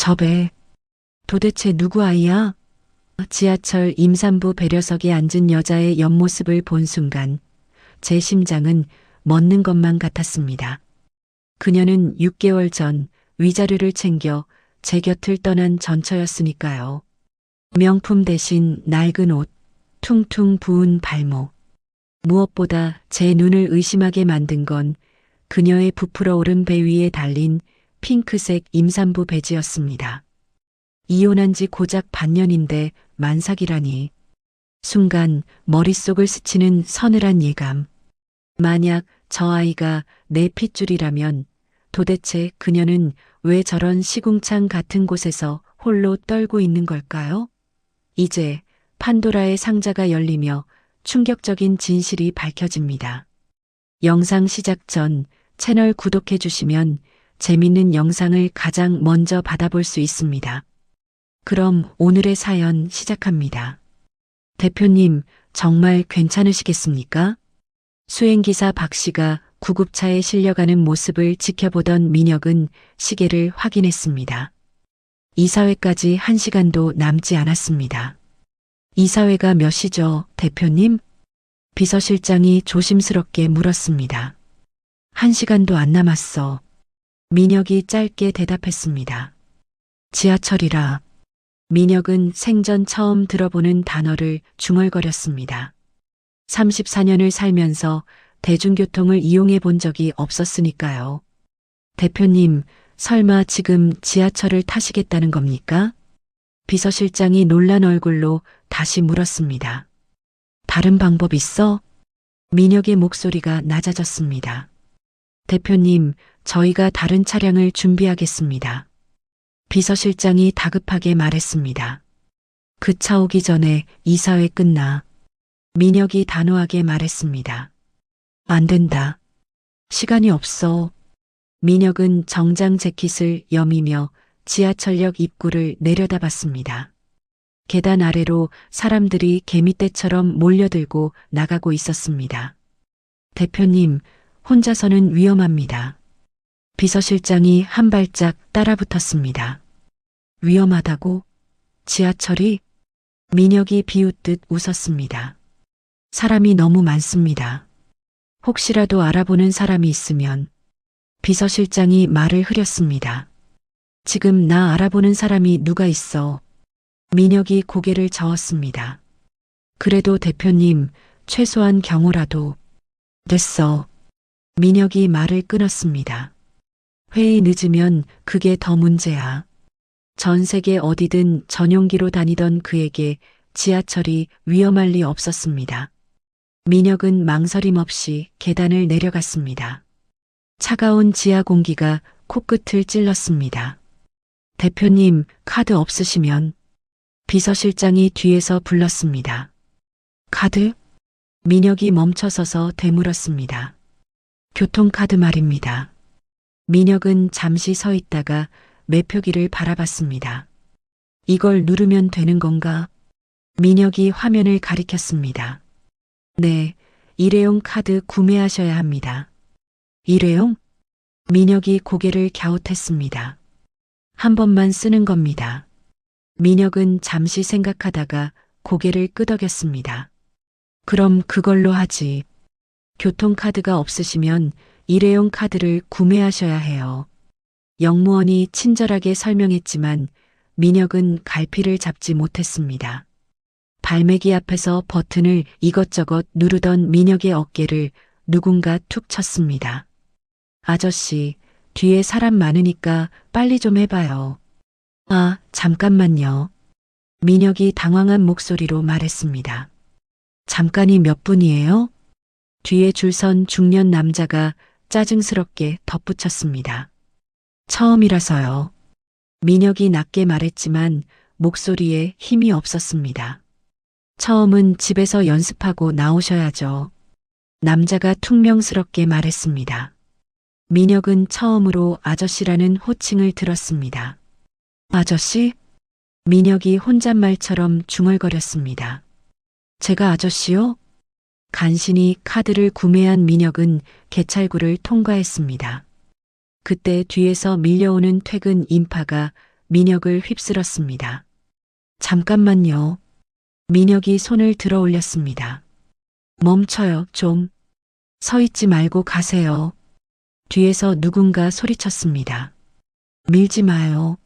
저 배, 도대체 누구 아이야? 지하철 임산부 배려석에 앉은 여자의 옆모습을 본 순간 제 심장은 멎는 것만 같았습니다. 그녀는 6개월 전 위자료를 챙겨 제 곁을 떠난 전처였으니까요. 명품 대신 낡은 옷, 퉁퉁 부은 발목. 무엇보다 제 눈을 의심하게 만든 건 그녀의 부풀어 오른 배 위에 달린 핑크색 임산부 배지였습니다. 이혼한 지 고작 반년인데 만삭이라니. 순간 머릿속을 스치는 서늘한 예감. 만약 저 아이가 내 핏줄이라면 도대체 그녀는 왜 저런 시궁창 같은 곳에서 홀로 떨고 있는 걸까요? 이제 판도라의 상자가 열리며 충격적인 진실이 밝혀집니다. 영상 시작 전 채널 구독해 주시면 재밌는 영상을 가장 먼저 받아볼 수 있습니다. 그럼 오늘의 사연 시작합니다. 대표님, 정말 괜찮으시겠습니까? 수행기사 박 씨가 구급차에 실려가는 모습을 지켜보던 민혁은 시계를 확인했습니다. 이사회까지 1시간도 남지 않았습니다. 이사회가 몇 시죠, 대표님? 비서실장이 조심스럽게 물었습니다. 1시간도 안 남았어. 민혁이 짧게 대답했습니다. 지하철이라. 민혁은 생전 처음 들어보는 단어를 중얼거렸습니다. 34년을 살면서 대중교통을 이용해 본 적이 없었으니까요. 대표님, 설마 지금 지하철을 타시겠다는 겁니까? 비서실장이 놀란 얼굴로 다시 물었습니다. 다른 방법 있어? 민혁의 목소리가 낮아졌습니다. 대표님, 저희가 다른 차량을 준비하겠습니다. 비서실장이 다급하게 말했습니다. 그 차 오기 전에 이사회 끝나. 민혁이 단호하게 말했습니다. 안 된다. 시간이 없어. 민혁은 정장 재킷을 여미며 지하철역 입구를 내려다봤습니다. 계단 아래로 사람들이 개미떼처럼 몰려들고 나가고 있었습니다. 대표님, 혼자서는 위험합니다. 비서실장이 한 발짝 따라붙었습니다. 위험하다고? 지하철이? 민혁이 비웃듯 웃었습니다. 사람이 너무 많습니다. 혹시라도 알아보는 사람이 있으면. 비서실장이 말을 흐렸습니다. 지금 나 알아보는 사람이 누가 있어? 민혁이 고개를 저었습니다. 그래도 대표님, 최소한 경호라도. 됐어. 민혁이 말을 끊었습니다. 회의 늦으면 그게 더 문제야. 전 세계 어디든 전용기로 다니던 그에게 지하철이 위험할 리 없었습니다. 민혁은 망설임 없이 계단을 내려갔습니다. 차가운 지하 공기가 코끝을 찔렀습니다. 대표님, 카드 없으시면. 비서실장이 뒤에서 불렀습니다. 카드? 민혁이 멈춰서서 되물었습니다. 교통카드 말입니다. 민혁은 잠시 서 있다가 매표기를 바라봤습니다. 이걸 누르면 되는 건가? 민혁이 화면을 가리켰습니다. 네, 일회용 카드 구매하셔야 합니다. 일회용? 민혁이 고개를 갸웃했습니다. 한 번만 쓰는 겁니다. 민혁은 잠시 생각하다가 고개를 끄덕였습니다. 그럼 그걸로 하지. 교통카드가 없으시면 일회용 카드를 구매하셔야 해요. 영무원이 친절하게 설명했지만 민혁은 갈피를 잡지 못했습니다. 발매기 앞에서 버튼을 이것저것 누르던 민혁의 어깨를 누군가 툭 쳤습니다. 아저씨, 뒤에 사람 많으니까 빨리 좀 해봐요. 아, 잠깐만요. 민혁이 당황한 목소리로 말했습니다. 잠깐이 몇 분이에요? 뒤에 줄 선 중년 남자가 짜증스럽게 덧붙였습니다. 처음이라서요. 민혁이 낮게 말했지만 목소리에 힘이 없었습니다. 처음은 집에서 연습하고 나오셔야죠. 남자가 퉁명스럽게 말했습니다. 민혁은 처음으로 아저씨라는 호칭을 들었습니다. 아저씨? 민혁이 혼잣말처럼 중얼거렸습니다. 제가 아저씨요? 간신히 카드를 구매한 민혁은 개찰구를 통과했습니다. 그때 뒤에서 밀려오는 퇴근 인파가 민혁을 휩쓸었습니다. 잠깐만요. 민혁이 손을 들어 올렸습니다. 멈춰요, 좀. 서 있지 말고 가세요. 뒤에서 누군가 소리쳤습니다. 밀지 마요.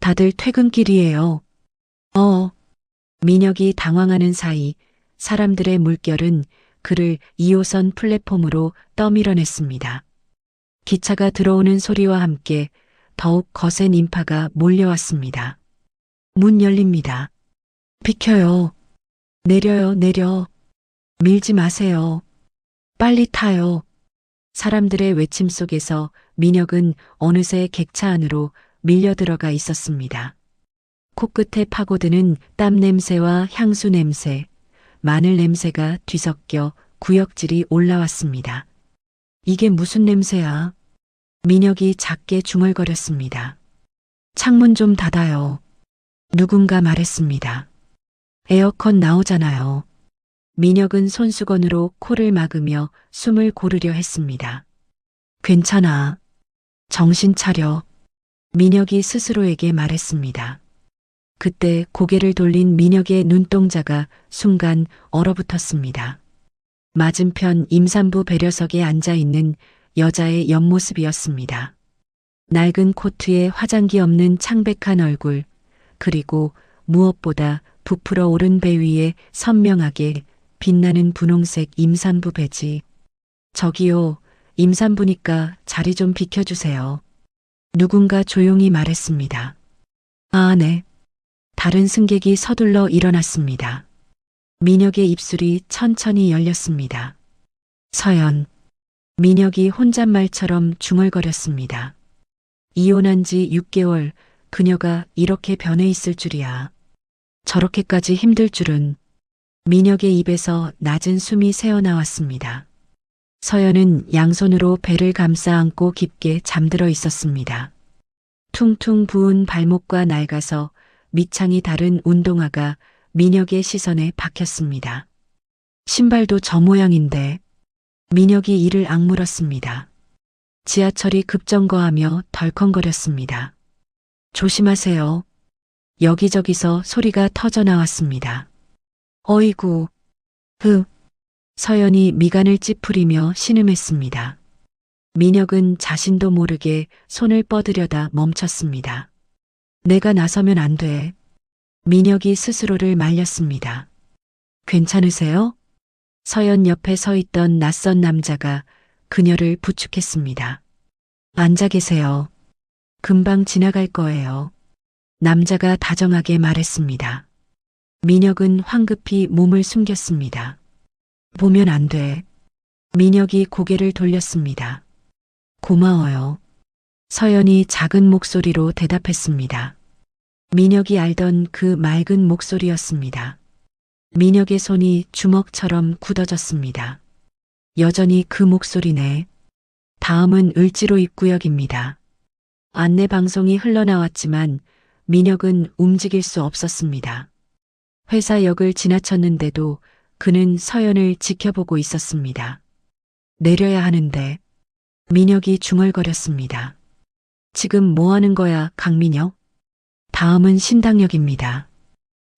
다들 퇴근길이에요. 민혁이 당황하는 사이 사람들의 물결은 그를 2호선 플랫폼으로 떠밀어냈습니다. 기차가 들어오는 소리와 함께 더욱 거센 인파가 몰려왔습니다. 문 열립니다. 비켜요. 내려요, 내려. 밀지 마세요. 빨리 타요. 사람들의 외침 속에서 민혁은 어느새 객차 안으로 밀려 들어가 있었습니다. 코끝에 파고드는 땀 냄새와 향수 냄새, 마늘 냄새가 뒤섞여 구역질이 올라왔습니다. 이게 무슨 냄새야? 민혁이 작게 중얼거렸습니다. 창문 좀 닫아요. 누군가 말했습니다. 에어컨 나오잖아요. 민혁은 손수건으로 코를 막으며 숨을 고르려 했습니다. 괜찮아. 정신 차려. 민혁이 스스로에게 말했습니다. 그때 고개를 돌린 민혁의 눈동자가 순간 얼어붙었습니다. 맞은편 임산부 배려석에 앉아있는 여자의 옆모습이었습니다. 낡은 코트에 화장기 없는 창백한 얼굴, 그리고 무엇보다 부풀어 오른 배 위에 선명하게 빛나는 분홍색 임산부 배지. 저기요, 임산부니까 자리 좀 비켜주세요. 누군가 조용히 말했습니다. 아, 네. 다른 승객이 서둘러 일어났습니다. 민혁의 입술이 천천히 열렸습니다. 서연. 민혁이 혼잣말처럼 중얼거렸습니다. 이혼한 지 6개월, 그녀가 이렇게 변해 있을 줄이야. 저렇게까지 힘들 줄은. 민혁의 입에서 낮은 숨이 새어나왔습니다. 서연은 양손으로 배를 감싸 안고 깊게 잠들어 있었습니다. 퉁퉁 부은 발목과 낡아서 밑창이 다른 운동화가 민혁의 시선에 박혔습니다. 신발도 저 모양인데. 민혁이 이를 악물었습니다. 지하철이 급정거하며 덜컹거렸습니다. 조심하세요. 여기저기서 소리가 터져 나왔습니다. 어이구. 서연이 미간을 찌푸리며 신음했습니다. 민혁은 자신도 모르게 손을 뻗으려다 멈췄습니다. 내가 나서면 안 돼. 민혁이 스스로를 말렸습니다. 괜찮으세요? 서연 옆에 서 있던 낯선 남자가 그녀를 부축했습니다. 앉아 계세요. 금방 지나갈 거예요. 남자가 다정하게 말했습니다. 민혁은 황급히 몸을 숨겼습니다. 보면 안 돼. 민혁이 고개를 돌렸습니다. 고마워요. 서연이 작은 목소리로 대답했습니다. 민혁이 알던 그 맑은 목소리였습니다. 민혁의 손이 주먹처럼 굳어졌습니다. 여전히 그 목소리네. 다음은 을지로 입구역입니다. 안내 방송이 흘러나왔지만 민혁은 움직일 수 없었습니다. 회사역을 지나쳤는데도 그는 서연을 지켜보고 있었습니다. 내려야 하는데. 민혁이 중얼거렸습니다. 지금 뭐 하는 거야, 강민혁? 다음은 신당역입니다.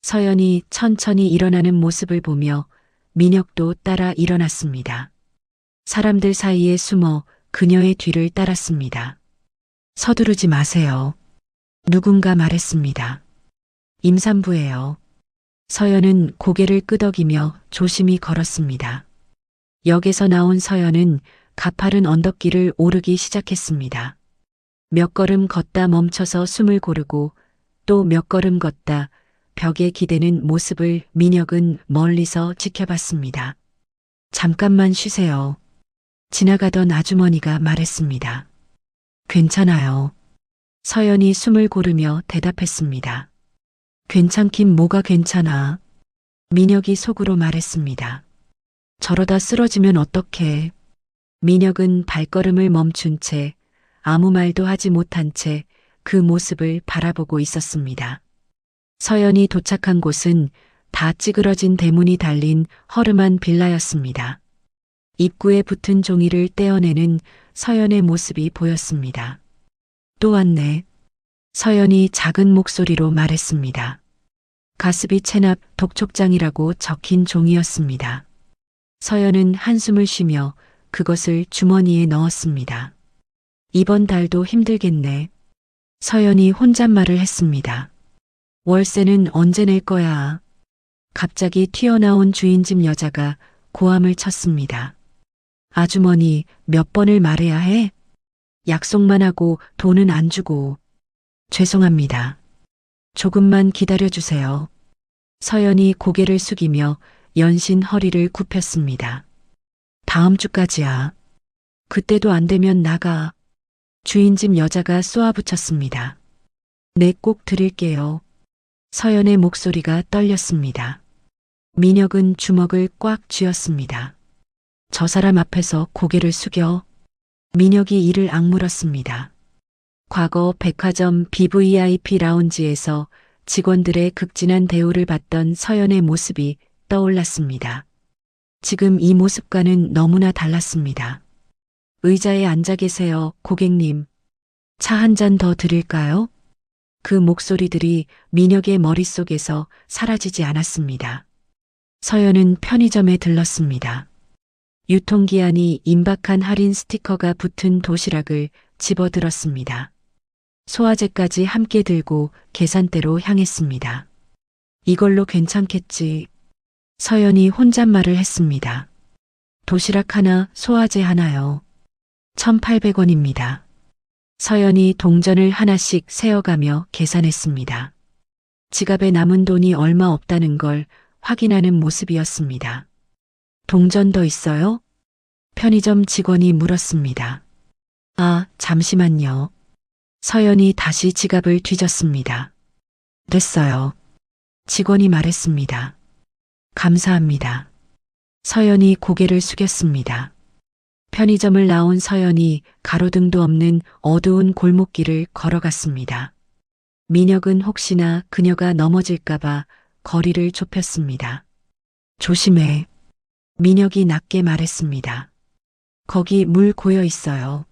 서연이 천천히 일어나는 모습을 보며 민혁도 따라 일어났습니다. 사람들 사이에 숨어 그녀의 뒤를 따랐습니다. 서두르지 마세요. 누군가 말했습니다. 임산부예요. 서연은 고개를 끄덕이며 조심히 걸었습니다. 역에서 나온 서연은 가파른 언덕길을 오르기 시작했습니다. 몇 걸음 걷다 멈춰서 숨을 고르고 또 몇 걸음 걷다 벽에 기대는 모습을 민혁은 멀리서 지켜봤습니다. 잠깐만 쉬세요. 지나가던 아주머니가 말했습니다. 괜찮아요. 서연이 숨을 고르며 대답했습니다. 괜찮긴 뭐가 괜찮아. 민혁이 속으로 말했습니다. 저러다 쓰러지면 어떡해. 민혁은 발걸음을 멈춘 채 아무 말도 하지 못한 채 그 모습을 바라보고 있었습니다. 서연이 도착한 곳은 다 찌그러진 대문이 달린 허름한 빌라였습니다. 입구에 붙은 종이를 떼어내는 서연의 모습이 보였습니다. 또 왔네. 서연이 작은 목소리로 말했습니다. 가습이 체납 독촉장이라고 적힌 종이였습니다. 서연은 한숨을 쉬며 그것을 주머니에 넣었습니다. 이번 달도 힘들겠네. 서연이 혼잣말을 했습니다. 월세는 언제 낼 거야? 갑자기 튀어나온 주인집 여자가 고함을 쳤습니다. 아주머니, 몇 번을 말해야 해? 약속만 하고 돈은 안 주고. 죄송합니다. 조금만 기다려주세요. 서연이 고개를 숙이며 연신 허리를 굽혔습니다. 다음 주까지야. 그때도 안 되면 나가. 주인집 여자가 쏘아붙였습니다. 네, 꼭 드릴게요. 서연의 목소리가 떨렸습니다. 민혁은 주먹을 꽉 쥐었습니다. 저 사람 앞에서 고개를 숙여. 민혁이 이를 악물었습니다. 과거 백화점 BVIP 라운지에서 직원들의 극진한 대우를 받던 서연의 모습이 떠올랐습니다. 지금 이 모습과는 너무나 달랐습니다. 의자에 앉아 계세요, 고객님. 차 한 잔 더 드릴까요? 그 목소리들이 민혁의 머릿속에서 사라지지 않았습니다. 서연은 편의점에 들렀습니다. 유통기한이 임박한 할인 스티커가 붙은 도시락을 집어들었습니다. 소화제까지 함께 들고 계산대로 향했습니다. 이걸로 괜찮겠지. 서연이 혼잣말을 했습니다. 도시락 하나, 소화제 하나요. 1,800원입니다. 서연이 동전을 하나씩 세어가며 계산했습니다. 지갑에 남은 돈이 얼마 없다는 걸 확인하는 모습이었습니다. 동전 더 있어요? 편의점 직원이 물었습니다. 아, 잠시만요. 서연이 다시 지갑을 뒤졌습니다. 됐어요. 직원이 말했습니다. 감사합니다. 서연이 고개를 숙였습니다. 편의점을 나온 서연이 가로등도 없는 어두운 골목길을 걸어갔습니다. 민혁은 혹시나 그녀가 넘어질까봐 거리를 좁혔습니다. 조심해. 민혁이 낮게 말했습니다. 거기 물 고여 있어요.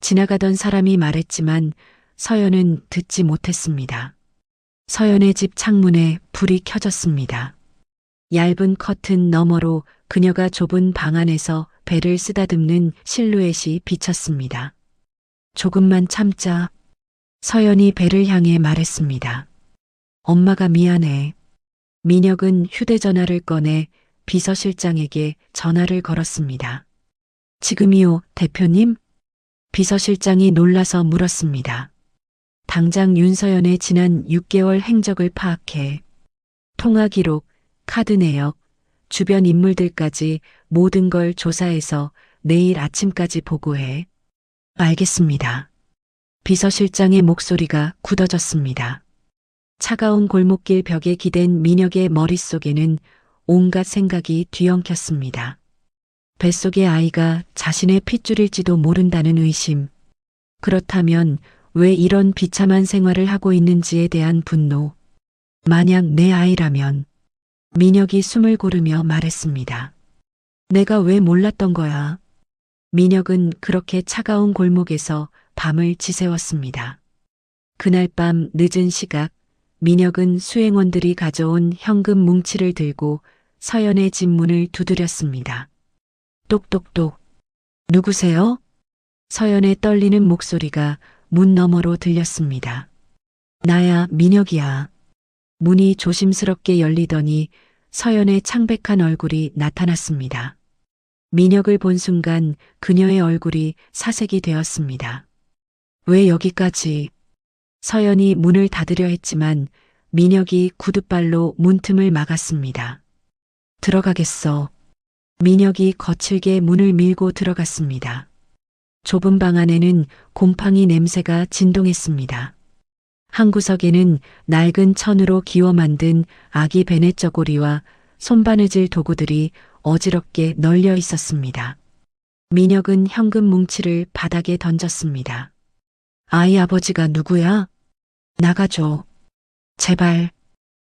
지나가던 사람이 말했지만 서연은 듣지 못했습니다. 서연의 집 창문에 불이 켜졌습니다. 얇은 커튼 너머로 그녀가 좁은 방 안에서 배를 쓰다듬는 실루엣이 비쳤습니다. 조금만 참자. 서연이 배를 향해 말했습니다. 엄마가 미안해. 민혁은 휴대전화를 꺼내 비서실장에게 전화를 걸었습니다. 지금이요, 대표님? 비서실장이 놀라서 물었습니다. 당장 윤서연의 지난 6개월 행적을 파악해. 통화 기록, 카드 내역, 주변 인물들까지 모든 걸 조사해서 내일 아침까지 보고해. 알겠습니다. 비서실장의 목소리가 굳어졌습니다. 차가운 골목길 벽에 기댄 민혁의 머릿속에는 온갖 생각이 뒤엉켰습니다. 뱃속의 아이가 자신의 핏줄일지도 모른다는 의심. 그렇다면 왜 이런 비참한 생활을 하고 있는지에 대한 분노. 만약 내 아이라면. 민혁이 숨을 고르며 말했습니다. 내가 왜 몰랐던 거야? 민혁은 그렇게 차가운 골목에서 밤을 지새웠습니다. 그날 밤 늦은 시각, 민혁은 수행원들이 가져온 현금 뭉치를 들고 서연의 집 문을 두드렸습니다. 똑똑똑. 누구세요? 서연의 떨리는 목소리가 문 너머로 들렸습니다. 나야, 민혁이야. 문이 조심스럽게 열리더니 서연의 창백한 얼굴이 나타났습니다. 민혁을 본 순간 그녀의 얼굴이 사색이 되었습니다. 왜 여기까지? 서연이 문을 닫으려 했지만 민혁이 구둣발로 문틈을 막았습니다. 들어가겠어. 민혁이 거칠게 문을 밀고 들어갔습니다. 좁은 방 안에는 곰팡이 냄새가 진동했습니다. 한 구석에는 낡은 천으로 기워 만든 아기 베넷 저고리와 손바느질 도구들이 어지럽게 널려 있었습니다. 민혁은 현금 뭉치를 바닥에 던졌습니다. 아이 아버지가 누구야? 나가줘. 제발.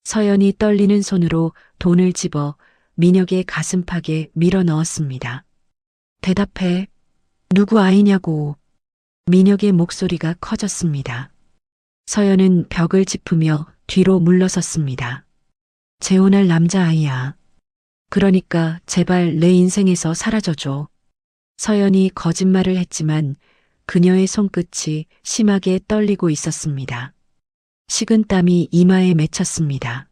서연이 떨리는 손으로 돈을 집어 민혁의 가슴팍에 밀어 넣었습니다. 대답해. 누구 아이냐고. 민혁의 목소리가 커졌습니다. 서연은 벽을 짚으며 뒤로 물러섰습니다. 재혼할 남자아이야. 그러니까 제발 내 인생에서 사라져줘. 서연이 거짓말을 했지만 그녀의 손끝이 심하게 떨리고 있었습니다. 식은땀이 이마에 맺혔습니다.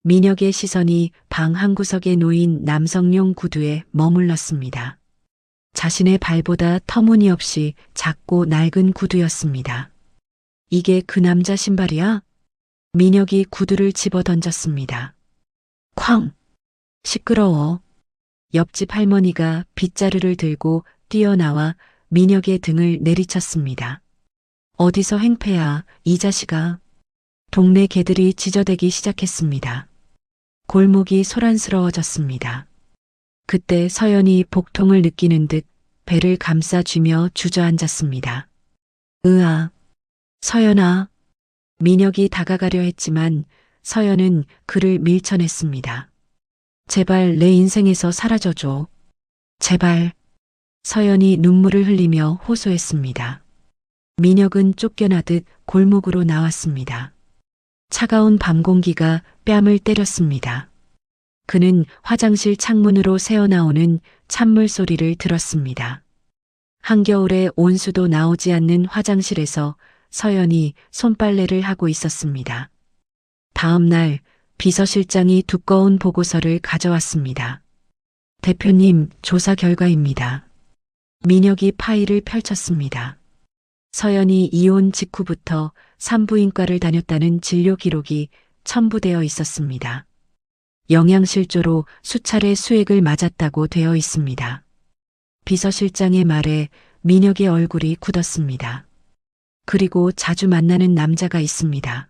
민혁의 시선이 방 한구석에 놓인 남성용 구두에 머물렀습니다. 자신의 발보다 터무니없이 작고 낡은 구두였습니다. 이게 그 남자 신발이야? 민혁이 구두를 집어 던졌습니다. 쾅! 시끄러워. 옆집 할머니가 빗자루를 들고 뛰어나와 민혁의 등을 내리쳤습니다. 어디서 행패야, 이 자식아. 동네 개들이 지저대기 시작했습니다. 골목이 소란스러워졌습니다. 그때 서연이 복통을 느끼는 듯 배를 감싸쥐며 주저앉았습니다. 으아. 서연아. 민혁이 다가가려 했지만 서연은 그를 밀쳐냈습니다. 제발 내 인생에서 사라져줘. 제발. 서연이 눈물을 흘리며 호소했습니다. 민혁은 쫓겨나듯 골목으로 나왔습니다. 차가운 밤 공기가 뺨을 때렸습니다. 그는 화장실 창문으로 새어나오는 찬물 소리를 들었습니다. 한겨울에 온수도 나오지 않는 화장실에서 서연이 손빨래를 하고 있었습니다. 다음 날 비서실장이 두꺼운 보고서를 가져왔습니다. 대표님, 조사 결과입니다. 민혁이 파일을 펼쳤습니다. 서연이 이혼 직후부터 산부인과를 다녔다는 진료 기록이 첨부되어 있었습니다. 영양실조로 수차례 수액을 맞았다고 되어 있습니다. 비서실장의 말에 민혁의 얼굴이 굳었습니다. 그리고 자주 만나는 남자가 있습니다.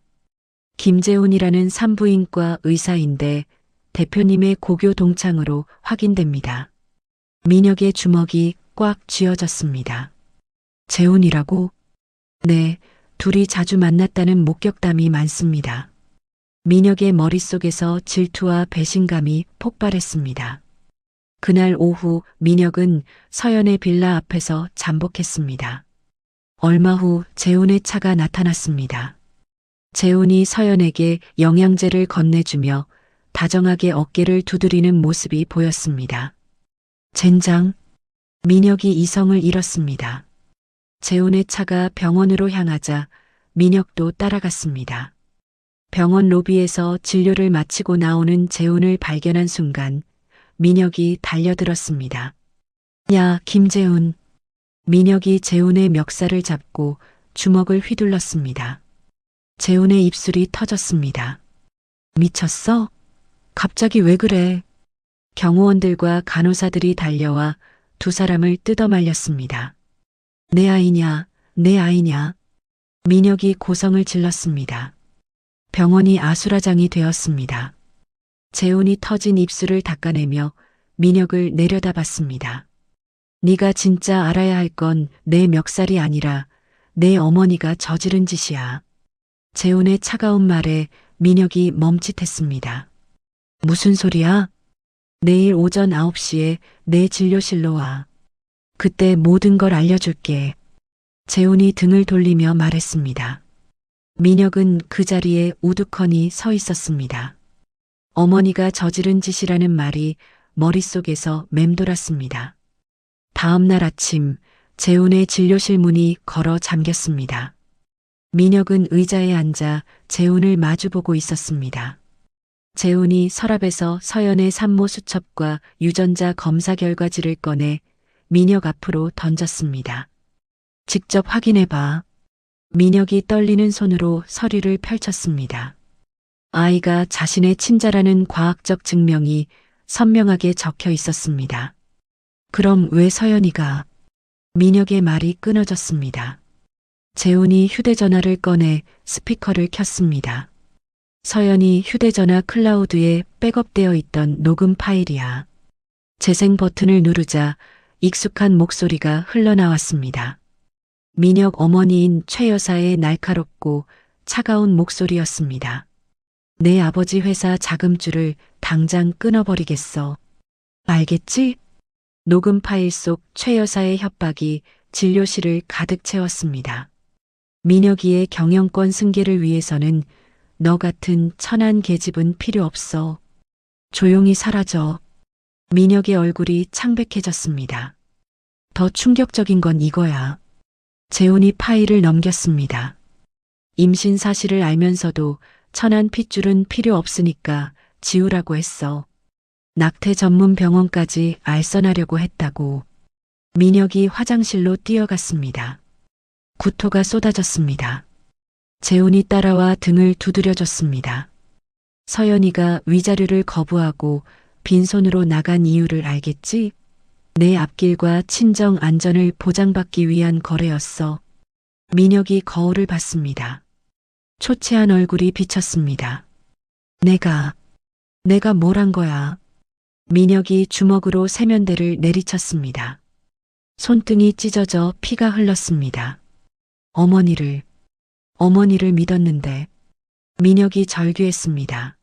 김재훈이라는 산부인과 의사인데 대표님의 고교 동창으로 확인됩니다. 민혁의 주먹이 꽉 쥐어졌습니다. 재훈이라고? 네, 둘이 자주 만났다는 목격담이 많습니다. 민혁의 머릿속에서 질투와 배신감이 폭발했습니다. 그날 오후 민혁은 서연의 빌라 앞에서 잠복했습니다. 얼마 후 재훈의 차가 나타났습니다. 재훈이 서연에게 영양제를 건네주며 다정하게 어깨를 두드리는 모습이 보였습니다. 젠장. 민혁이 이성을 잃었습니다. 재훈의 차가 병원으로 향하자 민혁도 따라갔습니다. 병원 로비에서 진료를 마치고 나오는 재훈을 발견한 순간 민혁이 달려들었습니다. 야, 김재훈. 민혁이 재훈의 멱살을 잡고 주먹을 휘둘렀습니다. 재훈의 입술이 터졌습니다. 미쳤어? 갑자기 왜 그래? 경호원들과 간호사들이 달려와 두 사람을 뜯어말렸습니다. 내 아이냐, 내 아이냐. 민혁이 고성을 질렀습니다. 병원이 아수라장이 되었습니다. 재훈이 터진 입술을 닦아내며 민혁을 내려다봤습니다. 네가 진짜 알아야 할 건 내 멱살이 아니라 내 어머니가 저지른 짓이야. 재훈의 차가운 말에 민혁이 멈칫했습니다. 무슨 소리야? 내일 오전 9시에 내 진료실로 와. 그때 모든 걸 알려줄게. 재훈이 등을 돌리며 말했습니다. 민혁은 그 자리에 우두커니 서 있었습니다. 어머니가 저지른 짓이라는 말이 머릿속에서 맴돌았습니다. 다음 날 아침 재훈의 진료실 문이 걸어 잠겼습니다. 민혁은 의자에 앉아 재훈을 마주보고 있었습니다. 재훈이 서랍에서 서연의 산모 수첩과 유전자 검사 결과지를 꺼내 민혁 앞으로 던졌습니다. 직접 확인해봐. 민혁이 떨리는 손으로 서류를 펼쳤습니다. 아이가 자신의 친자라는 과학적 증명이 선명하게 적혀 있었습니다. 그럼 왜 서연이가? 민혁의 말이 끊어졌습니다. 재훈이 휴대전화를 꺼내 스피커를 켰습니다. 서연이 휴대전화 클라우드에 백업되어 있던 녹음 파일이야. 재생 버튼을 누르자 익숙한 목소리가 흘러나왔습니다. 민혁 어머니인 최 여사의 날카롭고 차가운 목소리였습니다. 내 아버지 회사 자금줄을 당장 끊어버리겠어. 알겠지? 녹음 파일 속 최 여사의 협박이 진료실을 가득 채웠습니다. 민혁이의 경영권 승계를 위해서는 너 같은 천한 계집은 필요 없어. 조용히 사라져. 민혁의 얼굴이 창백해졌습니다. 더 충격적인 건 이거야. 재훈이 파일을 넘겼습니다. 임신 사실을 알면서도 천안 핏줄은 필요 없으니까 지우라고 했어. 낙태 전문 병원까지 알선하려고 했다고. 민혁이 화장실로 뛰어갔습니다. 구토가 쏟아졌습니다. 재훈이 따라와 등을 두드려줬습니다. 서연이가 위자료를 거부하고 빈손으로 나간 이유를 알겠지? 내 앞길과 친정 안전을 보장받기 위한 거래였어. 민혁이 거울을 봤습니다. 초췌한 얼굴이 비쳤습니다. 내가 뭘 한 거야? 민혁이 주먹으로 세면대를 내리쳤습니다. 손등이 찢어져 피가 흘렀습니다. 어머니를 믿었는데. 민혁이 절규했습니다.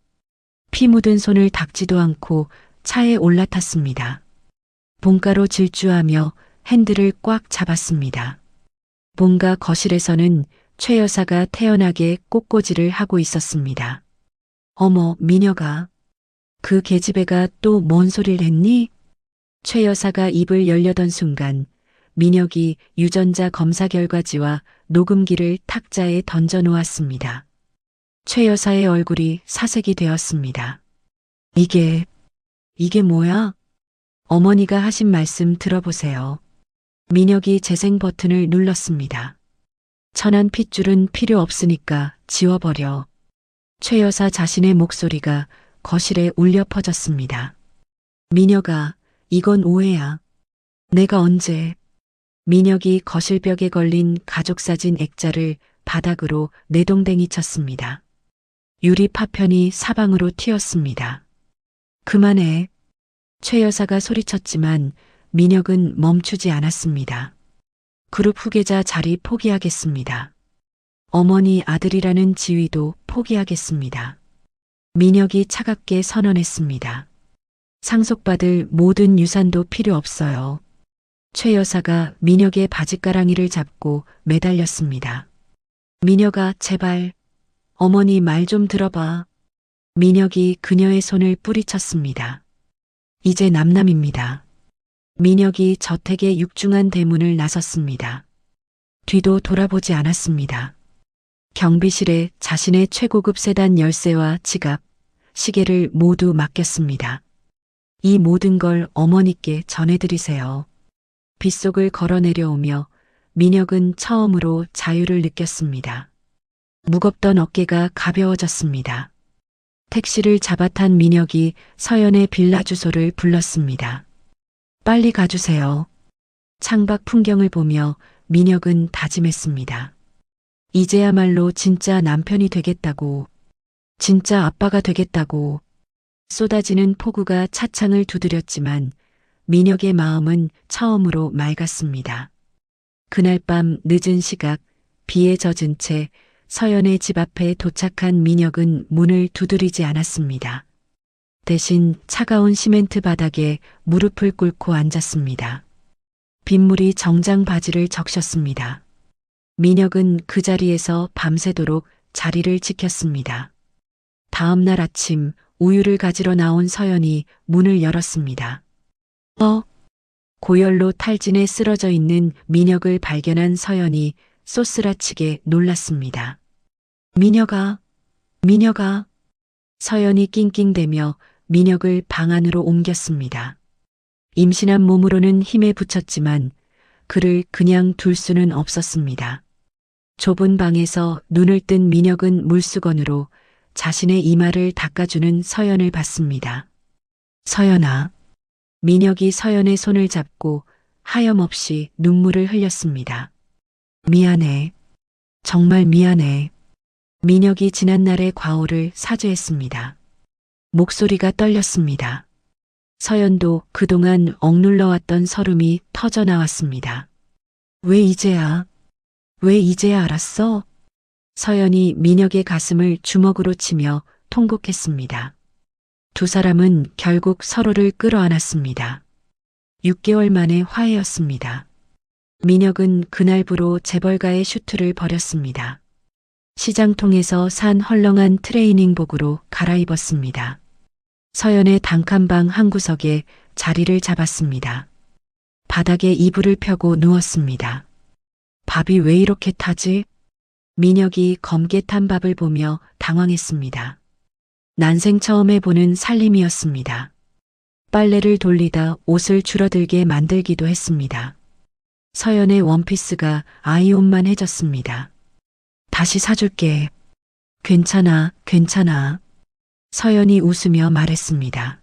피 묻은 손을 닦지도 않고 차에 올라탔습니다. 본가로 질주하며 핸들을 꽉 잡았습니다. 본가 거실에서는 최 여사가 태연하게 꽃꽂이를 하고 있었습니다. 어머, 민혁아. 그 계집애가 또 뭔 소리를 했니? 최 여사가 입을 열려던 순간 민혁이 유전자 검사 결과지와 녹음기를 탁자에 던져 놓았습니다. 최 여사의 얼굴이 사색이 되었습니다. 이게 뭐야? 어머니가 하신 말씀 들어보세요. 민혁이 재생 버튼을 눌렀습니다. 천안 핏줄은 필요 없으니까 지워버려. 최 여사 자신의 목소리가 거실에 울려 퍼졌습니다. 민혁아, 이건 오해야. 내가 언제? 민혁이 거실벽에 걸린 가족사진 액자를 바닥으로 내동댕이 쳤습니다. 유리 파편이 사방으로 튀었습니다. 그만해. 최 여사가 소리쳤지만 민혁은 멈추지 않았습니다. 그룹 후계자 자리 포기하겠습니다. 어머니 아들이라는 지위도 포기하겠습니다. 민혁이 차갑게 선언했습니다. 상속받을 모든 유산도 필요 없어요. 최 여사가 민혁의 바지가랑이를 잡고 매달렸습니다. 민혁아, 제발. 어머니 말 좀 들어봐. 민혁이 그녀의 손을 뿌리쳤습니다. 이제 남남입니다. 민혁이 저택의 육중한 대문을 나섰습니다. 뒤도 돌아보지 않았습니다. 경비실에 자신의 최고급 세단 열쇠와 지갑, 시계를 모두 맡겼습니다. 이 모든 걸 어머니께 전해드리세요. 빗속을 걸어 내려오며 민혁은 처음으로 자유를 느꼈습니다. 무겁던 어깨가 가벼워졌습니다. 택시를 잡아탄 민혁이 서연의 빌라 주소를 불렀습니다. 빨리 가주세요. 창밖 풍경을 보며 민혁은 다짐했습니다. 이제야말로 진짜 남편이 되겠다고, 진짜 아빠가 되겠다고. 쏟아지는 폭우가 차창을 두드렸지만 민혁의 마음은 처음으로 맑았습니다. 그날 밤 늦은 시각 비에 젖은 채 서연의 집 앞에 도착한 민혁은 문을 두드리지 않았습니다. 대신 차가운 시멘트 바닥에 무릎을 꿇고 앉았습니다. 빗물이 정장 바지를 적셨습니다. 민혁은 그 자리에서 밤새도록 자리를 지켰습니다. 다음 날 아침 우유를 가지러 나온 서연이 문을 열었습니다. 고열로 탈진에 쓰러져 있는 민혁을 발견한 서연이 쏘스라치게 놀랐습니다. 민혁아. 서연이 낑낑대며 민혁을 방 안으로 옮겼습니다. 임신한 몸으로는 힘에 부쳤지만 그를 그냥 둘 수는 없었습니다. 좁은 방에서 눈을 뜬 민혁은 물수건으로 자신의 이마를 닦아주는 서연을 봤습니다. 서연아. 민혁이 서연의 손을 잡고 하염없이 눈물을 흘렸습니다. 미안해. 정말 미안해. 민혁이 지난날의 과오를 사죄했습니다. 목소리가 떨렸습니다. 서연도 그동안 억눌러왔던 서름이 터져 나왔습니다. 왜 이제야 알았어? 서연이 민혁의 가슴을 주먹으로 치며 통곡했습니다. 두 사람은 결국 서로를 끌어안았습니다. 6개월 만의 화해였습니다. 민혁은 그날부로 재벌가의 슈트를 버렸습니다. 시장통에서 산 헐렁한 트레이닝복으로 갈아입었습니다. 서연의 단칸방 한 구석에 자리를 잡았습니다. 바닥에 이불을 펴고 누웠습니다. 밥이 왜 이렇게 타지? 민혁이 검게 탄 밥을 보며 당황했습니다. 난생 처음 해보는 살림이었습니다. 빨래를 돌리다 옷을 줄어들게 만들기도 했습니다. 서연의 원피스가 아이 옷만 해졌습니다. 다시 사줄게. 괜찮아, 괜찮아. 서연이 웃으며 말했습니다.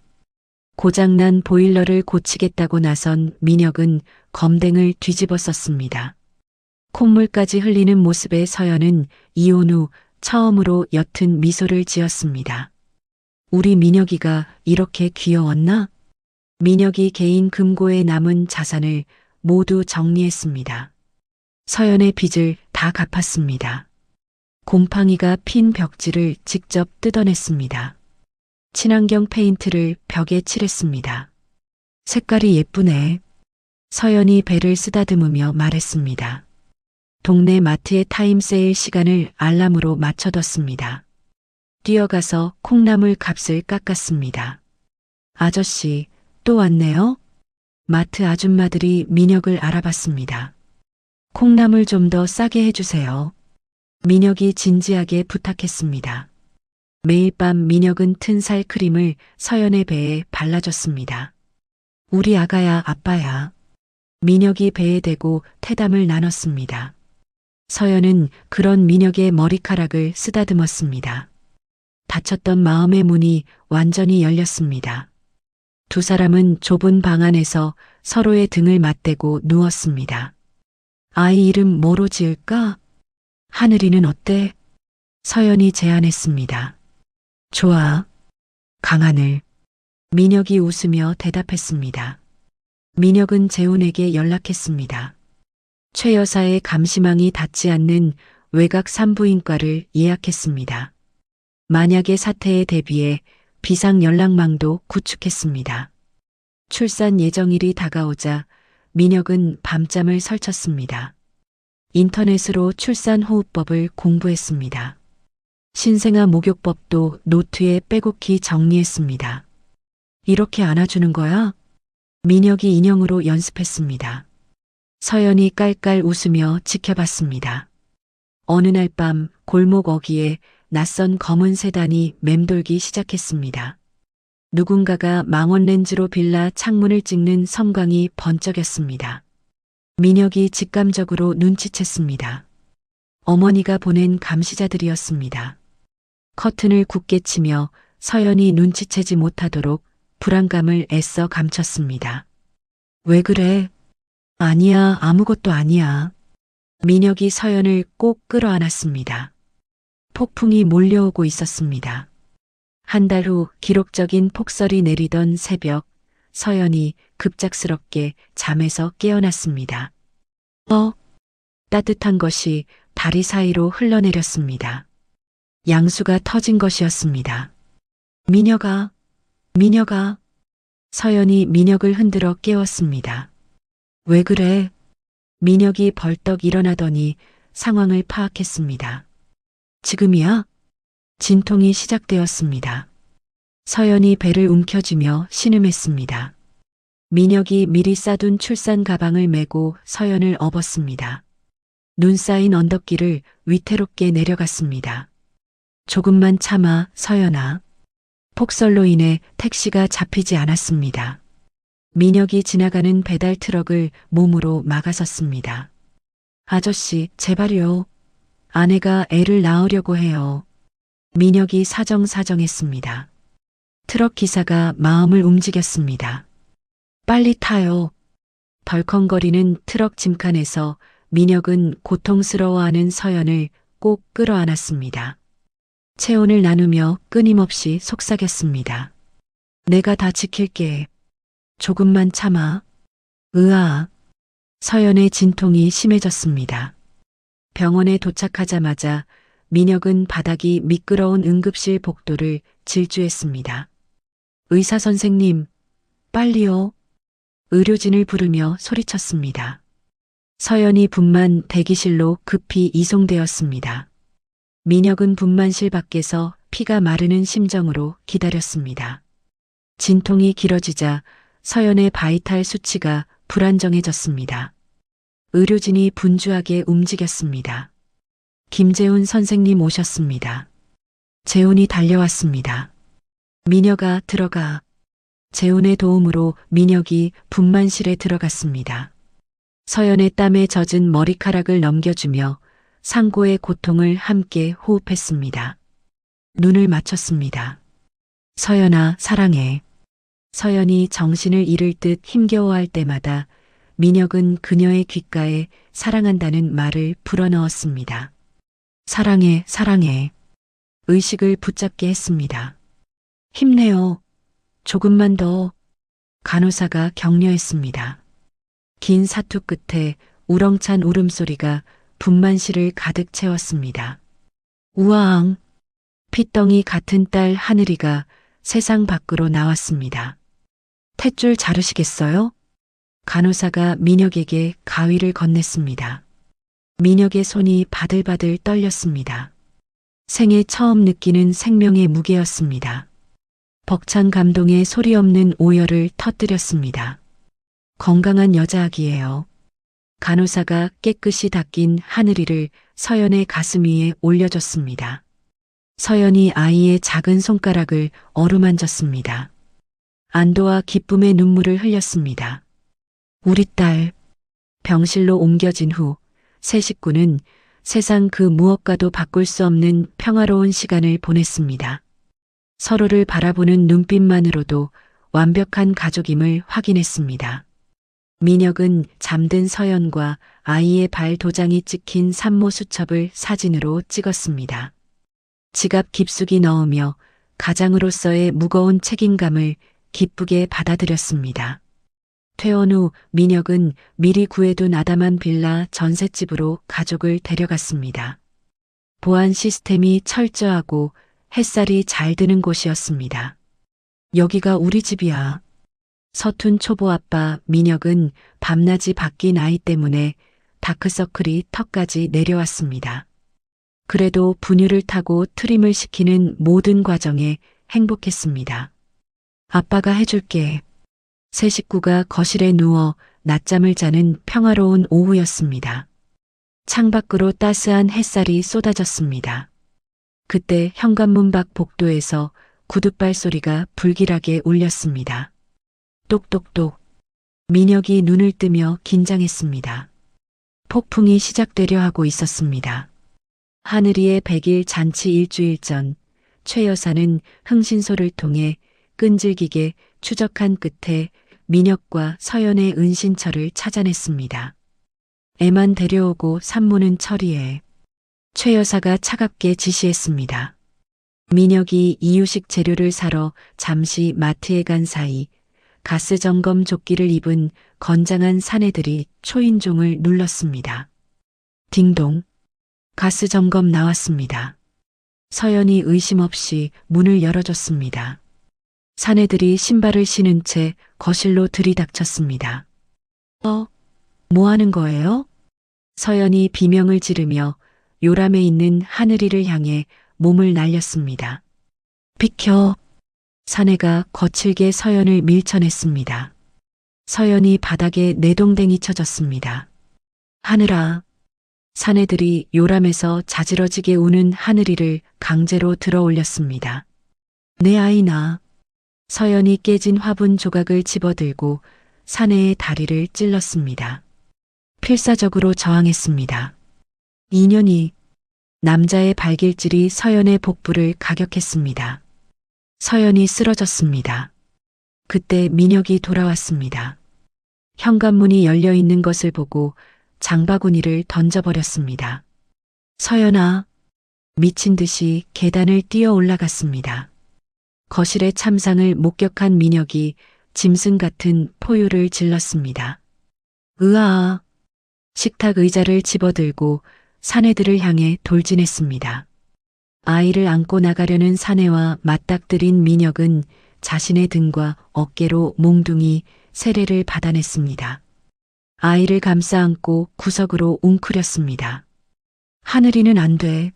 고장난 보일러를 고치겠다고 나선 민혁은 검댕을 뒤집어 썼습니다. 콧물까지 흘리는 모습에 서연은 이혼 후 처음으로 옅은 미소를 지었습니다. 우리 민혁이가 이렇게 귀여웠나? 민혁이 개인 금고에 남은 자산을 모두 정리했습니다. 서연의 빚을 다 갚았습니다. 곰팡이가 핀 벽지를 직접 뜯어냈습니다. 친환경 페인트를 벽에 칠했습니다. 색깔이 예쁘네. 서연이 배를 쓰다듬으며 말했습니다. 동네 마트의 타임세일 시간을 알람으로 맞춰뒀습니다. 뛰어가서 콩나물 값을 깎았습니다. 아저씨, 또 왔네요? 마트 아줌마들이 민혁을 알아봤습니다. 콩나물 좀 더 싸게 해주세요. 민혁이 진지하게 부탁했습니다. 매일 밤 민혁은 튼 살 크림을 서연의 배에 발라줬습니다. 우리 아가야, 아빠야. 민혁이 배에 대고 태담을 나눴습니다. 서연은 그런 민혁의 머리카락을 쓰다듬었습니다. 닫혔던 마음의 문이 완전히 열렸습니다. 두 사람은 좁은 방 안에서 서로의 등을 맞대고 누웠습니다. 아이 이름 뭐로 지을까? 하늘이는 어때? 서연이 제안했습니다. 좋아. 강하늘. 민혁이 웃으며 대답했습니다. 민혁은 재훈에게 연락했습니다. 최 여사의 감시망이 닿지 않는 외곽 산부인과를 예약했습니다. 만약의 사태에 대비해 비상 연락망도 구축했습니다. 출산 예정일이 다가오자 민혁은 밤잠을 설쳤습니다. 인터넷으로 출산호흡법을 공부했습니다. 신생아 목욕법도 노트에 빼곡히 정리했습니다. 이렇게 안아주는 거야? 민혁이 인형으로 연습했습니다. 서연이 깔깔 웃으며 지켜봤습니다. 어느 날 밤 골목 어귀에 낯선 검은 세단이 맴돌기 시작했습니다. 누군가가 망원 렌즈로 빌라 창문을 찍는 섬광이 번쩍였습니다. 민혁이 직감적으로 눈치챘습니다. 어머니가 보낸 감시자들이었습니다. 커튼을 굳게 치며 서연이 눈치채지 못하도록 불안감을 애써 감췄습니다. 왜 그래? 아니야, 아무것도 아니야. 민혁이 서연을 꼭 끌어안았습니다. 폭풍이 몰려오고 있었습니다. 한 달 후 기록적인 폭설이 내리던 새벽, 서연이 급작스럽게 잠에서 깨어났습니다. 따뜻한 것이 다리 사이로 흘러내렸습니다. 양수가 터진 것이었습니다. 민혁아. 서연이 민혁을 흔들어 깨웠습니다. 왜 그래? 민혁이 벌떡 일어나더니 상황을 파악했습니다. 지금이야? 진통이 시작되었습니다. 서연이 배를 움켜쥐며 신음했습니다. 민혁이 미리 싸둔 출산 가방을 메고 서연을 업었습니다. 눈 쌓인 언덕길을 위태롭게 내려갔습니다. 조금만 참아, 서연아. 폭설로 인해 택시가 잡히지 않았습니다. 민혁이 지나가는 배달 트럭을 몸으로 막아섰습니다. 아저씨, 제발요. 아내가 애를 낳으려고 해요. 민혁이 사정사정했습니다. 트럭 기사가 마음을 움직였습니다. 빨리 타요. 덜컹거리는 트럭 짐칸에서 민혁은 고통스러워하는 서연을 꼭 끌어안았습니다. 체온을 나누며 끊임없이 속삭였습니다. 내가 다 지킬게. 조금만 참아. 으아. 서연의 진통이 심해졌습니다. 병원에 도착하자마자 민혁은 바닥이 미끄러운 응급실 복도를 질주했습니다. 의사 선생님, 빨리요. 의료진을 부르며 소리쳤습니다. 서연이 분만 대기실로 급히 이송되었습니다. 민혁은 분만실 밖에서 피가 마르는 심정으로 기다렸습니다. 진통이 길어지자 서연의 바이탈 수치가 불안정해졌습니다. 의료진이 분주하게 움직였습니다. 김재훈 선생님 오셨습니다. 재훈이 달려왔습니다. 민혁아 들어가. 재훈의 도움으로 민혁이 분만실에 들어갔습니다. 서연의 땀에 젖은 머리카락을 넘겨주며 상고의 고통을 함께 호흡했습니다. 눈을 맞췄습니다. 서연아 사랑해. 서연이 정신을 잃을 듯 힘겨워할 때마다 민혁은 그녀의 귓가에 사랑한다는 말을 불어넣었습니다. 사랑해, 사랑해. 의식을 붙잡게 했습니다. 힘내요. 조금만 더. 간호사가 격려했습니다. 긴 사투 끝에 우렁찬 울음소리가 분만실을 가득 채웠습니다. 우왕. 핏덩이 같은 딸 하늘이가 세상 밖으로 나왔습니다. 탯줄 자르시겠어요? 간호사가 민혁에게 가위를 건넸습니다. 민혁의 손이 바들바들 떨렸습니다. 생애 처음 느끼는 생명의 무게였습니다. 벅찬 감동에 소리 없는 오열을 터뜨렸습니다. 건강한 여자아기예요. 간호사가 깨끗이 닦인 하늘이를 서연의 가슴 위에 올려줬습니다. 서연이 아이의 작은 손가락을 어루만졌습니다. 안도와 기쁨의 눈물을 흘렸습니다. 우리 딸. 병실로 옮겨진 후 세 식구는 세상 그 무엇과도 바꿀 수 없는 평화로운 시간을 보냈습니다. 서로를 바라보는 눈빛만으로도 완벽한 가족임을 확인했습니다. 민혁은 잠든 서연과 아이의 발 도장이 찍힌 산모 수첩을 사진으로 찍었습니다. 지갑 깊숙이 넣으며 가장으로서의 무거운 책임감을 기쁘게 받아들였습니다. 퇴원 후 민혁은 미리 구해둔 아담한 빌라 전셋집으로 가족을 데려갔습니다. 보안 시스템이 철저하고 햇살이 잘 드는 곳이었습니다. 여기가 우리 집이야. 서툰 초보 아빠 민혁은 밤낮이 바뀐 아이 때문에 다크서클이 턱까지 내려왔습니다. 그래도 분유를 타고 트림을 시키는 모든 과정에 행복했습니다. 아빠가 해줄게. 세 식구가 거실에 누워 낮잠을 자는 평화로운 오후였습니다. 창밖으로 따스한 햇살이 쏟아졌습니다. 그때 현관문 밖 복도에서 구둣발 소리가 불길하게 울렸습니다. 똑똑똑. 민혁이 눈을 뜨며 긴장했습니다. 폭풍이 시작되려 하고 있었습니다. 하늘이의 100일 잔치 일주일 전 최 여사는 흥신소를 통해 끈질기게 추적한 끝에 민혁과 서연의 은신처를 찾아냈습니다. 애만 데려오고 산모는 처리해. 최 여사가 차갑게 지시했습니다. 민혁이 이유식 재료를 사러 잠시 마트에 간 사이 가스 점검 조끼를 입은 건장한 사내들이 초인종을 눌렀습니다. 딩동. 가스 점검 나왔습니다. 서연이 의심 없이 문을 열어줬습니다. 사내들이 신발을 신은 채 거실로 들이닥쳤습니다. 뭐 하는 거예요? 서연이 비명을 지르며 요람에 있는 하늘이를 향해 몸을 날렸습니다. 비켜. 사내가 거칠게 서연을 밀쳐냈습니다. 서연이 바닥에 내동댕이 쳐졌습니다. 하늘아. 사내들이 요람에서 자지러지게 우는 하늘이를 강제로 들어 올렸습니다. 내 아이나. 서연이 깨진 화분 조각을 집어들고 사내의 다리를 찔렀습니다. 필사적으로 저항했습니다. 인연이. 남자의 발길질이 서연의 복부를 가격했습니다. 서연이 쓰러졌습니다. 그때 민혁이 돌아왔습니다. 현관문이 열려 있는 것을 보고 장바구니를 던져버렸습니다. 서연아. 미친 듯이 계단을 뛰어 올라갔습니다. 거실의 참상을 목격한 민혁이 짐승 같은 포효를 질렀습니다. 으아. 식탁 의자를 집어들고 사내들을 향해 돌진했습니다. 아이를 안고 나가려는 사내와 맞닥뜨린 민혁은 자신의 등과 어깨로 몽둥이 세례를 받아냈습니다. 아이를 감싸 안고 구석으로 웅크렸습니다. 하늘이는 안 돼.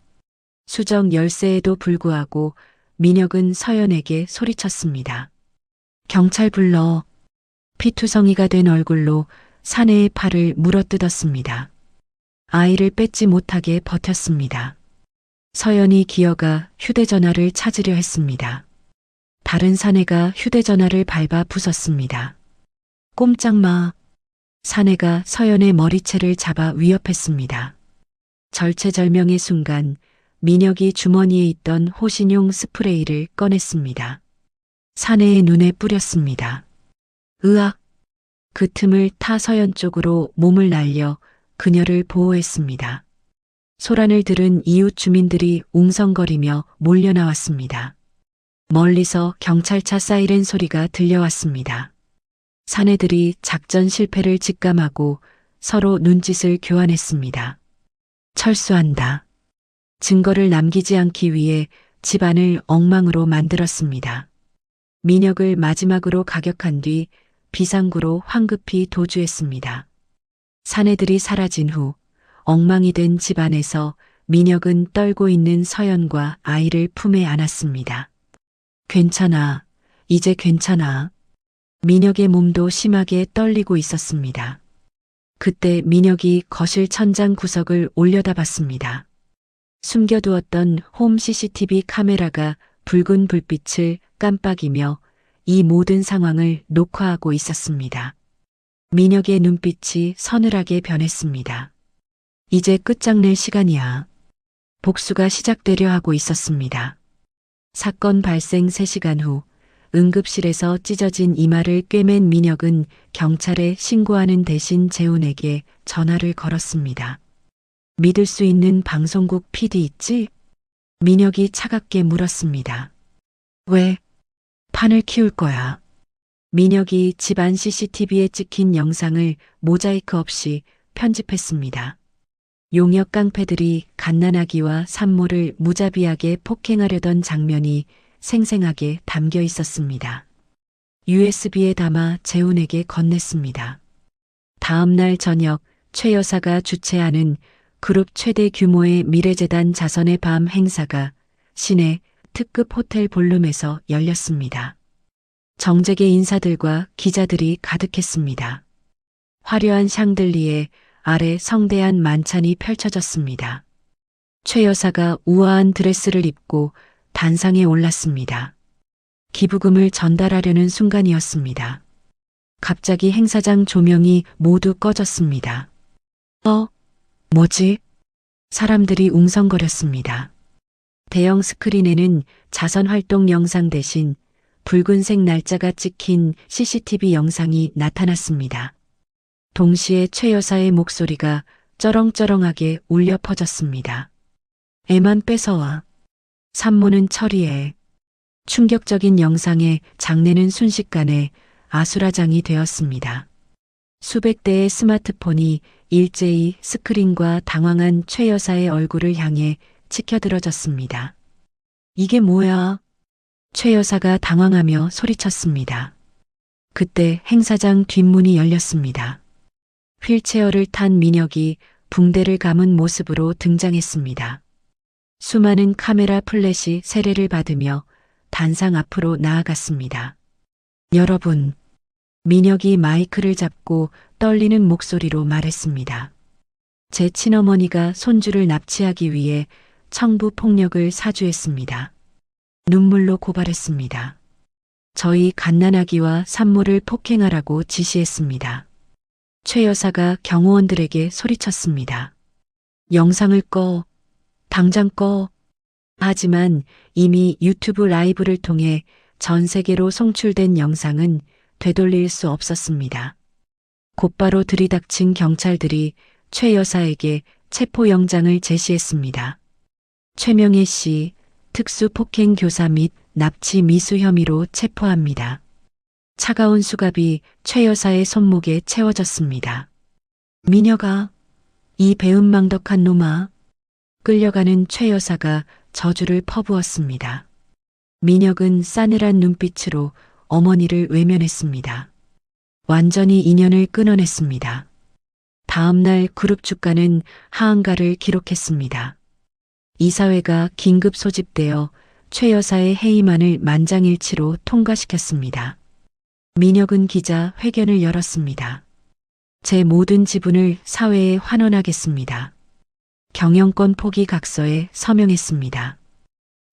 수정 열세에도 불구하고 민혁은 서연에게 소리쳤습니다. 경찰 불러. 피투성이가 된 얼굴로 사내의 팔을 물어뜯었습니다. 아이를 뺏지 못하게 버텼습니다. 서연이 기어가 휴대전화를 찾으려 했습니다. 다른 사내가 휴대전화를 밟아 부쉈습니다. 꼼짝 마. 사내가 서연의 머리채를 잡아 위협했습니다. 절체절명의 순간 민혁이 주머니에 있던 호신용 스프레이를 꺼냈습니다. 사내의 눈에 뿌렸습니다. 으악! 그 틈을 타 서연 쪽으로 몸을 날려 그녀를 보호했습니다. 소란을 들은 이웃 주민들이 웅성거리며 몰려나왔습니다. 멀리서 경찰차 사이렌 소리가 들려왔습니다. 사내들이 작전 실패를 직감하고 서로 눈짓을 교환했습니다. 철수한다. 증거를 남기지 않기 위해 집안을 엉망으로 만들었습니다. 민혁을 마지막으로 가격한 뒤 비상구로 황급히 도주했습니다. 사내들이 사라진 후 엉망이 된 집안에서 민혁은 떨고 있는 서연과 아이를 품에 안았습니다. 괜찮아. 이제 괜찮아. 민혁의 몸도 심하게 떨리고 있었습니다. 그때 민혁이 거실 천장 구석을 올려다봤습니다. 숨겨두었던 홈 CCTV 카메라가 붉은 불빛을 깜빡이며 이 모든 상황을 녹화하고 있었습니다. 민혁의 눈빛이 서늘하게 변했습니다. 이제 끝장낼 시간이야. 복수가 시작되려 하고 있었습니다. 사건 발생 3시간 후 응급실에서 찢어진 이마를 꿰맨 민혁은 경찰에 신고하는 대신 재훈에게 전화를 걸었습니다. 믿을 수 있는 방송국 PD 있지? 민혁이 차갑게 물었습니다. 왜? 판을 키울 거야. 민혁이 집안 CCTV에 찍힌 영상을 모자이크 없이 편집했습니다. 용역 깡패들이 갓난아기와 산모를 무자비하게 폭행하려던 장면이 생생하게 담겨 있었습니다. USB에 담아 재훈에게 건넸습니다. 다음 날 저녁 최 여사가 주최하는 그룹 최대 규모의 미래재단 자선의 밤 행사가 시내 특급 호텔 볼룸에서 열렸습니다. 정재계 인사들과 기자들이 가득했습니다. 화려한 샹들리에 아래 성대한 만찬이 펼쳐졌습니다. 최 여사가 우아한 드레스를 입고 단상에 올랐습니다. 기부금을 전달하려는 순간이었습니다. 갑자기 행사장 조명이 모두 꺼졌습니다. 뭐지? 사람들이 웅성거렸습니다. 대형 스크린에는 자선 활동 영상 대신 붉은색 날짜가 찍힌 CCTV 영상이 나타났습니다. 동시에 최 여사의 목소리가 쩌렁쩌렁하게 울려 퍼졌습니다. 애만 뺏어와. 산모는 처리해. 충격적인 영상에 장례는 순식간에 아수라장이 되었습니다. 수백 대의 스마트폰이 일제히 스크린과 당황한 최 여사의 얼굴을 향해 치켜들어졌습니다. 이게 뭐야? 최 여사가 당황하며 소리쳤습니다. 그때 행사장 뒷문이 열렸습니다. 휠체어를 탄 민혁이 붕대를 감은 모습으로 등장했습니다. 수많은 카메라 플래시 세례를 받으며 단상 앞으로 나아갔습니다. 여러분, 민혁이 마이크를 잡고 떨리는 목소리로 말했습니다. 제 친어머니가 손주를 납치하기 위해 청부 폭력을 사주했습니다. 눈물로 고발했습니다. 저희 갓난아기와 산모를 폭행하라고 지시했습니다. 최 여사가 경호원들에게 소리쳤습니다. 영상을 꺼. 당장 꺼. 하지만 이미 유튜브 라이브를 통해 전 세계로 송출된 영상은 되돌릴 수 없었습니다. 곧바로 들이닥친 경찰들이 최 여사에게 체포영장을 제시했습니다. 최명혜 씨 특수폭행 교사 및 납치 미수 혐의로 체포합니다. 차가운 수갑이 최 여사의 손목에 채워졌습니다. 민혁아, 이 배은망덕한 놈아. 끌려가는 최 여사가 저주를 퍼부었습니다. 민혁은 싸늘한 눈빛으로 어머니를 외면했습니다. 완전히 인연을 끊어냈습니다. 다음 날 그룹 주가는 하한가를 기록했습니다. 이사회가 긴급 소집되어 최 여사의 해임안을 만장일치로 통과시켰습니다. 민혁은 기자 회견을 열었습니다. 제 모든 지분을 사회에 환원하겠습니다. 경영권 포기 각서에 서명했습니다.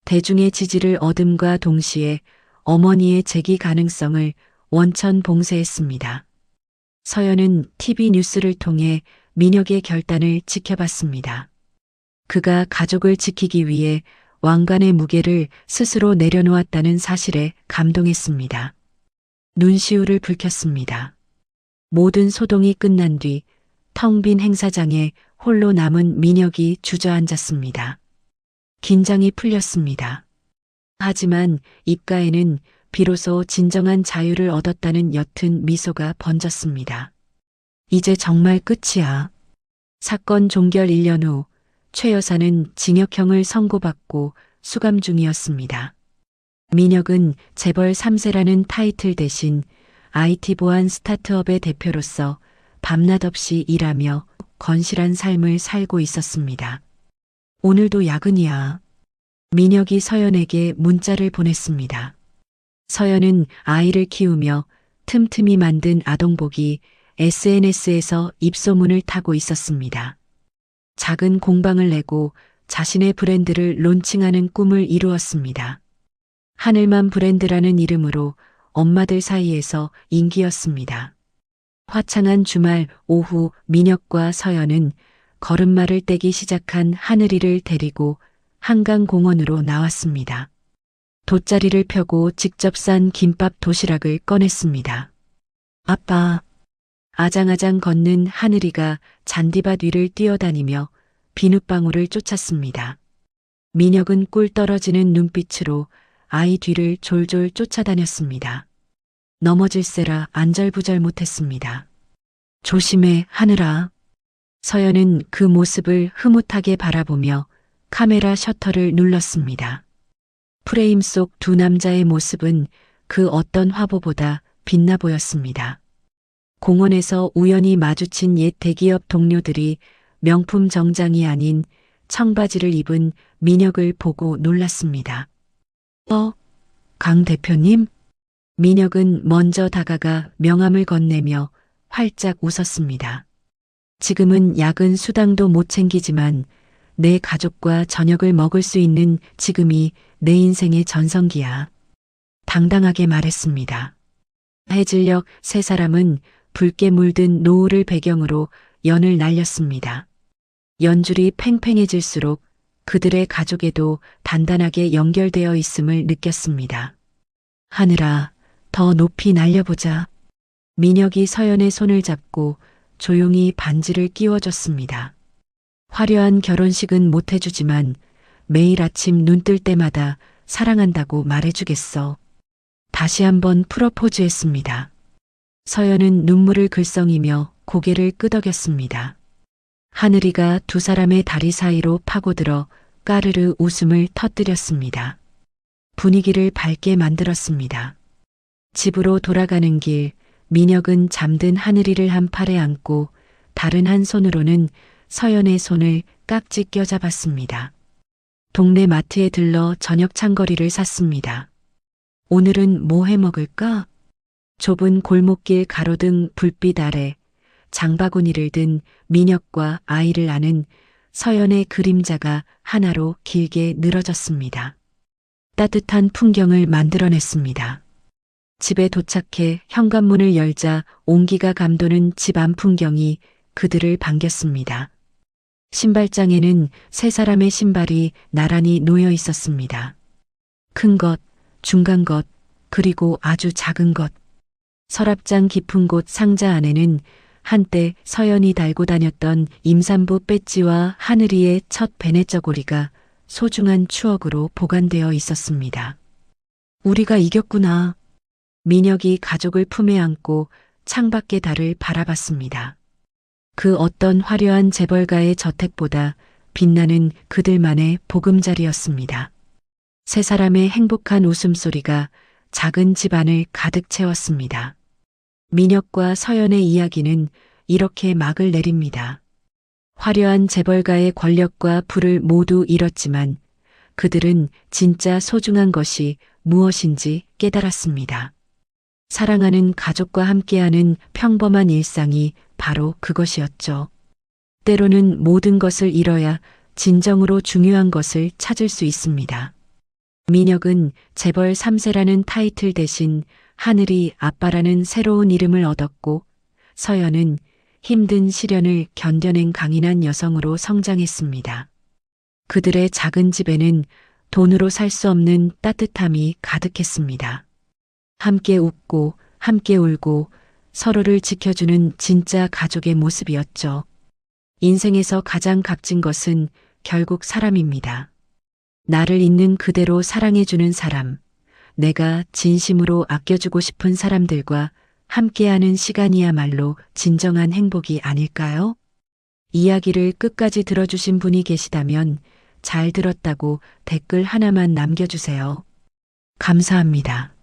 대중의 지지를 얻음과 동시에 어머니의 재기 가능성을 원천 봉쇄했습니다. 서연은 TV 뉴스를 통해 민혁의 결단을 지켜봤습니다. 그가 가족을 지키기 위해 왕관의 무게를 스스로 내려놓았다는 사실에 감동했습니다. 눈시울을 붉혔습니다. 모든 소동이 끝난 뒤 텅 빈 행사장에 홀로 남은 민혁이 주저앉았습니다. 긴장이 풀렸습니다. 하지만 입가에는 비로소 진정한 자유를 얻었다는 옅은 미소가 번졌습니다. 이제 정말 끝이야. 사건 종결 1년 후 최 여사는 징역형을 선고받고 수감 중이었습니다. 민혁은 재벌 3세라는 타이틀 대신 IT 보안 스타트업의 대표로서 밤낮 없이 일하며 건실한 삶을 살고 있었습니다. 오늘도 야근이야. 민혁이 서연에게 문자를 보냈습니다. 서연은 아이를 키우며 틈틈이 만든 아동복이 SNS에서 입소문을 타고 있었습니다. 작은 공방을 내고 자신의 브랜드를 론칭하는 꿈을 이루었습니다. 하늘만 브랜드라는 이름으로 엄마들 사이에서 인기였습니다. 화창한 주말 오후 민혁과 서연은 걸음마를 떼기 시작한 하늘이를 데리고 한강공원으로 나왔습니다. 돗자리를 펴고 직접 싼 김밥 도시락을 꺼냈습니다. 아빠. 아장아장 걷는 하늘이가 잔디밭 위를 뛰어다니며 비눗방울을 쫓았습니다. 민혁은 꿀 떨어지는 눈빛으로 아이 뒤를 졸졸 쫓아다녔습니다. 넘어질세라 안절부절 못했습니다. 조심해, 하늘아. 서연은 그 모습을 흐뭇하게 바라보며 카메라 셔터를 눌렀습니다. 프레임 속 두 남자의 모습은 그 어떤 화보보다 빛나 보였습니다. 공원에서 우연히 마주친 옛 대기업 동료들이 명품 정장이 아닌 청바지를 입은 민혁을 보고 놀랐습니다. 강 대표님? 민혁은 먼저 다가가 명함을 건네며 활짝 웃었습니다. 지금은 야근 수당도 못 챙기지만 내 가족과 저녁을 먹을 수 있는 지금이 내 인생의 전성기야. 당당하게 말했습니다. 해질녘 세 사람은 붉게 물든 노을을 배경으로 연을 날렸습니다. 연줄이 팽팽해질수록 그들의 가족에도 단단하게 연결되어 있음을 느꼈습니다. 하늘아, 더 높이 날려보자. 민혁이 서연의 손을 잡고 조용히 반지를 끼워줬습니다. 화려한 결혼식은 못 해주지만 매일 아침 눈 뜰 때마다 사랑한다고 말해주겠어. 다시 한번 프로포즈했습니다. 서연은 눈물을 글썽이며 고개를 끄덕였습니다. 하늘이가 두 사람의 다리 사이로 파고들어 까르르 웃음을 터뜨렸습니다. 분위기를 밝게 만들었습니다. 집으로 돌아가는 길, 민혁은 잠든 하늘이를 한 팔에 안고 다른 한 손으로는 서연의 손을 깍지 껴잡았습니다. 동네 마트에 들러 저녁 창거리를 샀습니다. 오늘은 뭐 해 먹을까? 좁은 골목길 가로등 불빛 아래 장바구니를 든 민혁과 아이를 안은 서연의 그림자가 하나로 길게 늘어졌습니다. 따뜻한 풍경을 만들어냈습니다. 집에 도착해 현관문을 열자 온기가 감도는 집 안 풍경이 그들을 반겼습니다. 신발장에는 세 사람의 신발이 나란히 놓여 있었습니다. 큰 것, 중간 것, 그리고 아주 작은 것. 서랍장 깊은 곳 상자 안에는 한때 서연이 달고 다녔던 임산부 배지와 하늘이의 첫 베네저고리가 소중한 추억으로 보관되어 있었습니다. 우리가 이겼구나. 민혁이 가족을 품에 안고 창밖의 달을 바라봤습니다. 그 어떤 화려한 재벌가의 저택보다 빛나는 그들만의 보금자리였습니다. 세 사람의 행복한 웃음소리가 작은 집안을 가득 채웠습니다. 민혁과 서연의 이야기는 이렇게 막을 내립니다. 화려한 재벌가의 권력과 부를 모두 잃었지만 그들은 진짜 소중한 것이 무엇인지 깨달았습니다. 사랑하는 가족과 함께하는 평범한 일상이 바로 그것이었죠. 때로는 모든 것을 잃어야 진정으로 중요한 것을 찾을 수 있습니다. 민혁은 재벌 3세라는 타이틀 대신 하늘이 아빠라는 새로운 이름을 얻었고, 서연은 힘든 시련을 견뎌낸 강인한 여성으로 성장했습니다. 그들의 작은 집에는 돈으로 살 수 없는 따뜻함이 가득했습니다. 함께 웃고 함께 울고 서로를 지켜주는 진짜 가족의 모습이었죠. 인생에서 가장 값진 것은 결국 사람입니다. 나를 있는 그대로 사랑해주는 사람, 내가 진심으로 아껴주고 싶은 사람들과 함께하는 시간이야말로 진정한 행복이 아닐까요? 이야기를 끝까지 들어주신 분이 계시다면 잘 들었다고 댓글 하나만 남겨주세요. 감사합니다.